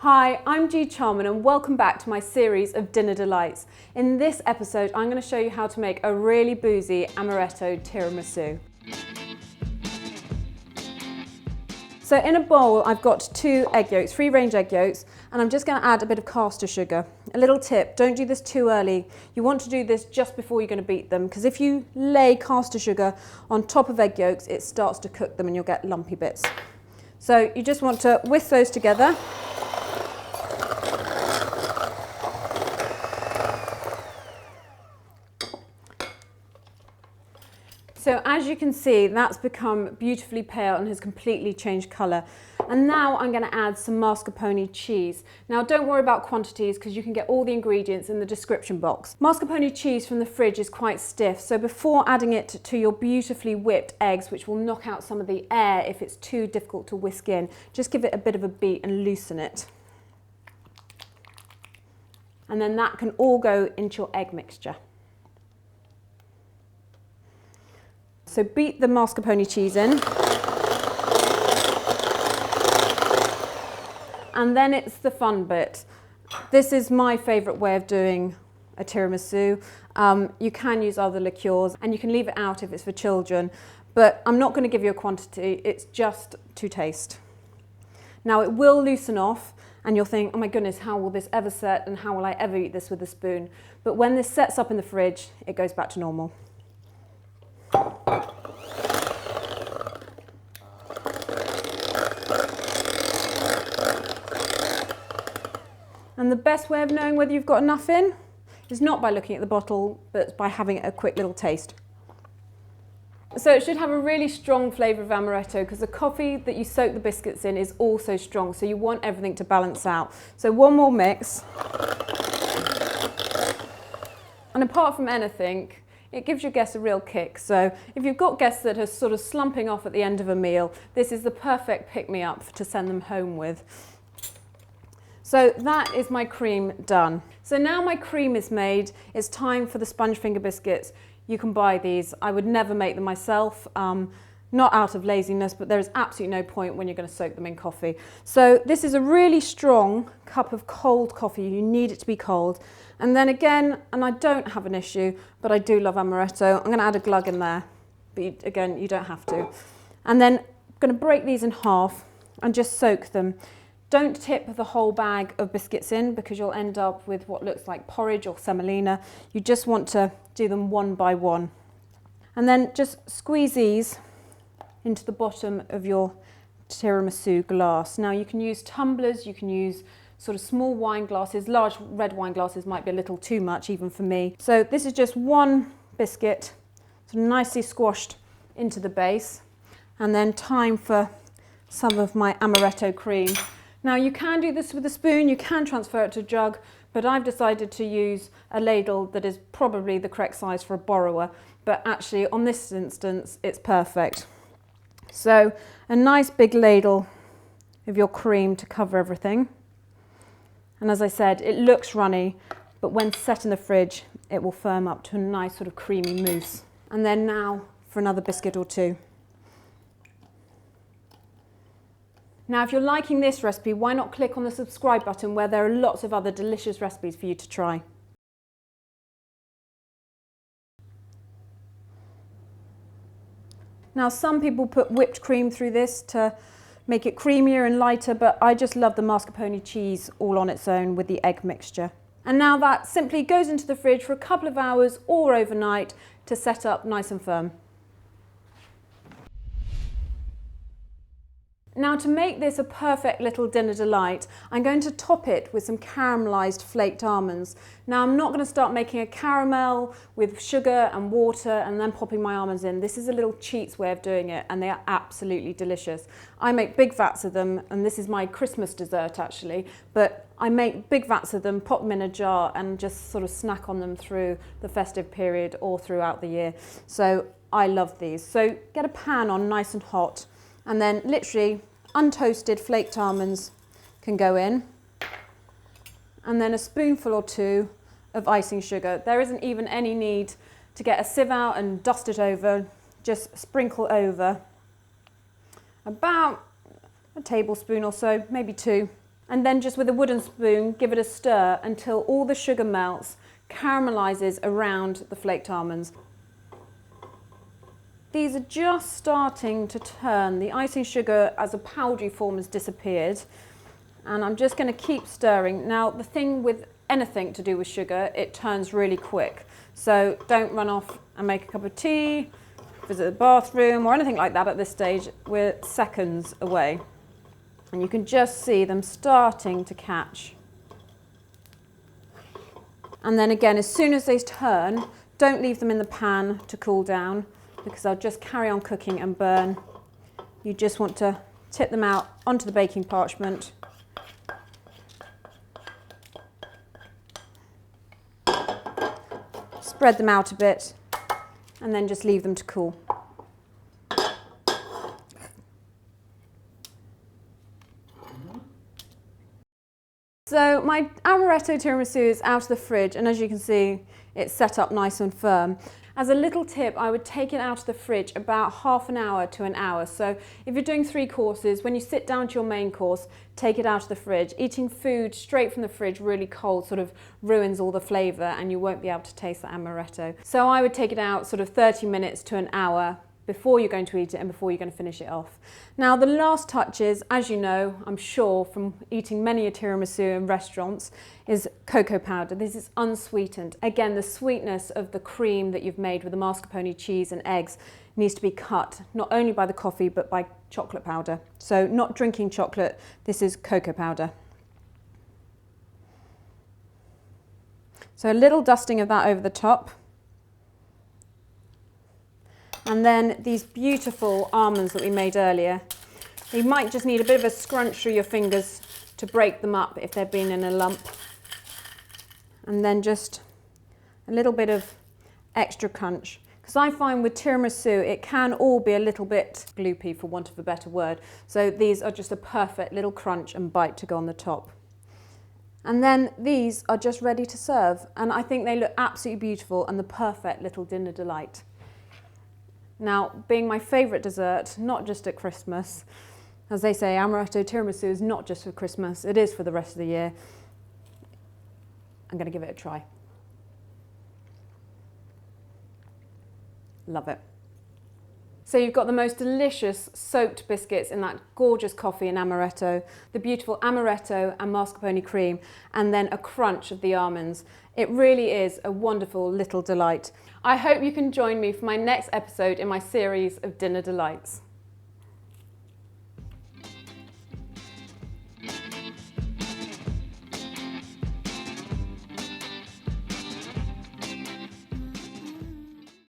Hi, I'm Gee Charman and welcome back to my series of Dinner Delights. In this episode, I'm going to show you how to make a really boozy Amaretto Tiramisu. So in a bowl, I've got 2 egg yolks, free-range egg yolks, and I'm just going to add a bit of caster sugar. A little tip, don't do this too early. You want to do this just before you're going to beat them, because if you lay caster sugar on top of egg yolks, it starts to cook them and you'll get lumpy bits. So you just want to whisk those together. So as you can see, that's become beautifully pale and has completely changed colour. And now I'm going to add some mascarpone cheese. Now don't worry about quantities because you can get all the ingredients in the description box. Mascarpone cheese from the fridge is quite stiff, so before adding it to your beautifully whipped eggs, which will knock out some of the air if it's too difficult to whisk in, just give it a bit of a beat and loosen it. And then that can all go into your egg mixture. So beat the mascarpone cheese in. And then it's the fun bit. This is my favourite way of doing a tiramisu. You can use other liqueurs and you can leave it out if it's for children, but I'm not going to give you a quantity, it's just to taste. Now it will loosen off and you'll think, oh my goodness, how will this ever set and how will I ever eat this with a spoon? But when this sets up in the fridge, it goes back to normal. And the best way of knowing whether you've got enough in is not by looking at the bottle, but by having a quick little taste. So it should have a really strong flavour of amaretto because the coffee that you soak the biscuits in is also strong, so you want everything to balance out. So one more mix. And apart from anything, it gives your guests a real kick. So if you've got guests that are sort of slumping off at the end of a meal, this is the perfect pick-me-up to send them home with. So that is my cream done. So now my cream is made, it's time for the sponge finger biscuits. You can buy these. I would never make them myself, not out of laziness, but there is absolutely no point when you're going to soak them in coffee. So this is a really strong cup of cold coffee. You need it to be cold. And then again, and I don't have an issue, but I do love amaretto, I'm going to add a glug in there. But again, you don't have to. And then I'm going to break these in half and just soak them. Don't tip the whole bag of biscuits in because you'll end up with what looks like porridge or semolina. You just want to do them one by one. And then just squeeze these into the bottom of your tiramisu glass. Now you can use tumblers, you can use sort of small wine glasses. Large red wine glasses might be a little too much even for me. So this is just one biscuit, sort of nicely squashed into the base. And then time for some of my amaretto cream. Now you can do this with a spoon, you can transfer it to a jug, but I've decided to use a ladle that is probably the correct size for a borrower, but actually on this instance it's perfect. So a nice big ladle of your cream to cover everything. And as I said, it looks runny, but when set in the fridge it will firm up to a nice sort of creamy mousse. And then now for another biscuit or two. Now, if you're liking this recipe, why not click on the subscribe button where there are lots of other delicious recipes for you to try. Now, some people put whipped cream through this to make it creamier and lighter, but I just love the mascarpone cheese all on its own with the egg mixture. And now that simply goes into the fridge for a couple of hours or overnight to set up nice and firm. Now to make this a perfect little dinner delight, I'm going to top it with some caramelized flaked almonds. Now I'm not going to start making a caramel with sugar and water and then popping my almonds in. This is a little cheats way of doing it and they are absolutely delicious. I make big vats of them and this is my Christmas dessert actually, but I make big vats of them, pop them in a jar and just sort of snack on them through the festive period or throughout the year. So I love these. So get a pan on nice and hot and then literally untoasted flaked almonds can go in, and then a spoonful or two of icing sugar. There isn't even any need to get a sieve out and dust it over, just sprinkle over about a tablespoon or so, maybe 2, And then just with a wooden spoon, give it a stir until all the sugar melts, caramelizes around the flaked almonds. These are just starting to turn. The icing sugar as a powdery form has disappeared. And I'm just going to keep stirring. Now, the thing with anything to do with sugar, it turns really quick. So don't run off and make a cup of tea, visit the bathroom or anything like that at this stage. We're seconds away. And you can just see them starting to catch. And then again, as soon as they turn, don't leave them in the pan to cool down because they'll just carry on cooking and burn. You just want to tip them out onto the baking parchment. Spread them out a bit and then just leave them to cool. So my Amaretto Tiramisu is out of the fridge, and as you can see, it's set up nice and firm. As a little tip, I would take it out of the fridge about half an hour to an hour. So if you're doing 3 courses, when you sit down to your main course, take it out of the fridge. Eating food straight from the fridge really cold sort of ruins all the flavour and you won't be able to taste the Amaretto. So I would take it out sort of 30 minutes to an hour before you're going to eat it and before you're going to finish it off. Now the last touches, as you know, I'm sure from eating many a tiramisu in restaurants, is cocoa powder. This is unsweetened. Again, the sweetness of the cream that you've made with the mascarpone cheese and eggs needs to be cut, not only by the coffee but by chocolate powder. So not drinking chocolate, this is cocoa powder. So a little dusting of that over the top. And then these beautiful almonds that we made earlier. You might just need a bit of a scrunch through your fingers to break them up if they've been in a lump. And then just a little bit of extra crunch. Because I find with tiramisu, it can all be a little bit gloopy for want of a better word. So these are just a perfect little crunch and bite to go on the top. And then these are just ready to serve. And I think they look absolutely beautiful and the perfect little dinner delight. Now, being my favourite dessert, not just at Christmas, as they say, Amaretto Tiramisu is not just for Christmas, it is for the rest of the year. I'm going to give it a try. Love it. So you've got the most delicious soaked biscuits in that gorgeous coffee in Amaretto, the beautiful Amaretto and mascarpone cream, and then a crunch of the almonds. It really is a wonderful little delight. I hope you can join me for my next episode in my series of Dinner Delights.